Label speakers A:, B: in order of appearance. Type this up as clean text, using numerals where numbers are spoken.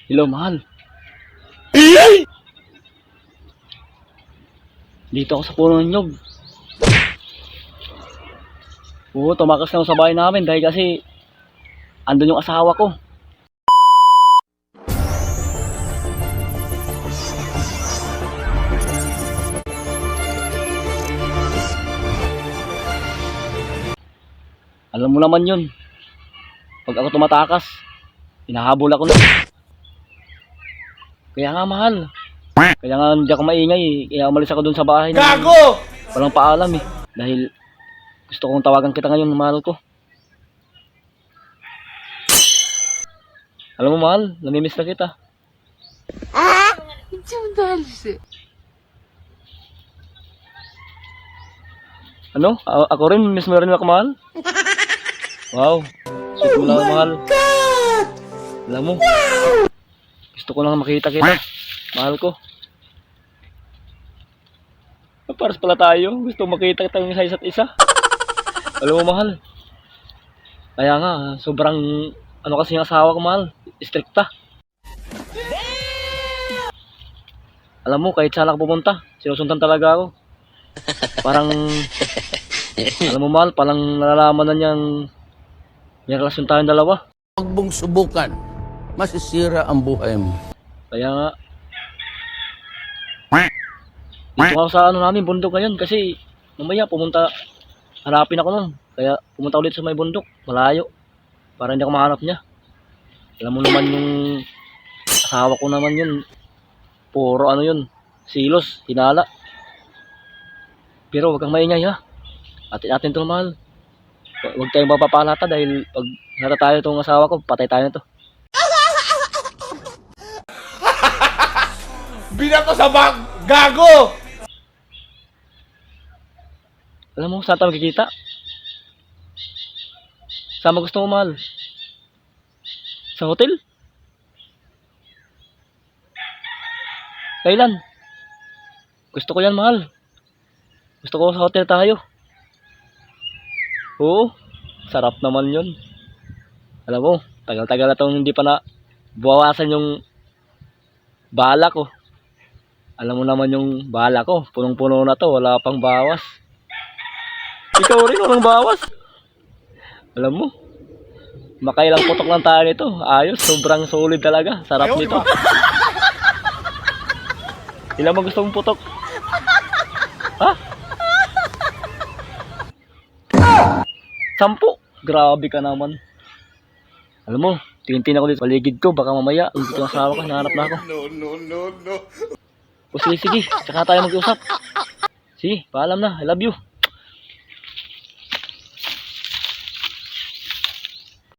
A: Hello, mahal. Dito ako sa puno ng nyog. Oo, tumakas na ako sa bahay namin dahil kasi andun yung asawa ko. Alam mo naman yun. Pag ako tumatakas, hinahabol ako na. Kaya nga, mahal. Kaya nga hindi ako maingay eh. Kaya umalis ako dun sa bahay na
B: Gago!
A: walang paalam eh. Dahil gusto kong tawagan kita ngayon, mahal ko. Alam mo, mahal, namimiss na kita.
C: Идем дальше.
A: Ano? Ako rin, miss mo rin ako, mahal. Wow, sweet mo lang, mahal. Alam mo, gusto ko lang makita kita, mahal ko. Paras pala tayo, gusto makita tayong isa isa't isa. Alam mo, mahal. Kaya nga, sobrang, ano kasi yung asawa ko, mahal, strikta. Alam mo, kahit saan ako pumunta, sinusundan talaga ako. Parang, alam mo, mahal, parang nalalaman na niyang may relasyon tayong dalawa.
B: Huwag mong subukan. Masisira ang buhay mo.
A: Kaya nga, dito ako sa ano namin, bundok ngayon kasi mamaya pumunta, hanapin ako nun. Kaya pumunta ulit sa may bundok, malayo, para hindi ako mahanap niya. Alam mo naman yung asawa ko naman yun, puro ano yun, silos, hinala. Pero wag kang maingay ha, atin natin ito, mahal. Huwag tayong mapapalata dahil pag nata tayo itong asawa ko, patay tayo na to.
B: Binato sa bag! Gago!
A: Alam mo, saan tayo magkikita? Saan mo gusto mo, mahal? Sa hotel? Kailan? Gusto ko yan, mahal. Gusto ko sa hotel tayo. Oo, sarap naman yun. Alam mo, tagal-tagal na itong hindi pa na buwawasan yung bala ko. Alam mo naman yung bala ko, punong-puno na to, wala pang bawas. Ikaw rin, walang bawas. Alam mo, makailang putok lang tayo nito. Ayos, sobrang solid talaga. Sarap nito. Ilan mo gusto mong putok? Ha? 10. Grabe ka naman. Alam mo, tingin-tingin ako dito paligid ko. Baka mamaya, hindi ko asawa ko, hinahanap na ako. No. O sige, sige. Tsaka tayo mag-usap. Sige, paalam na. I love you.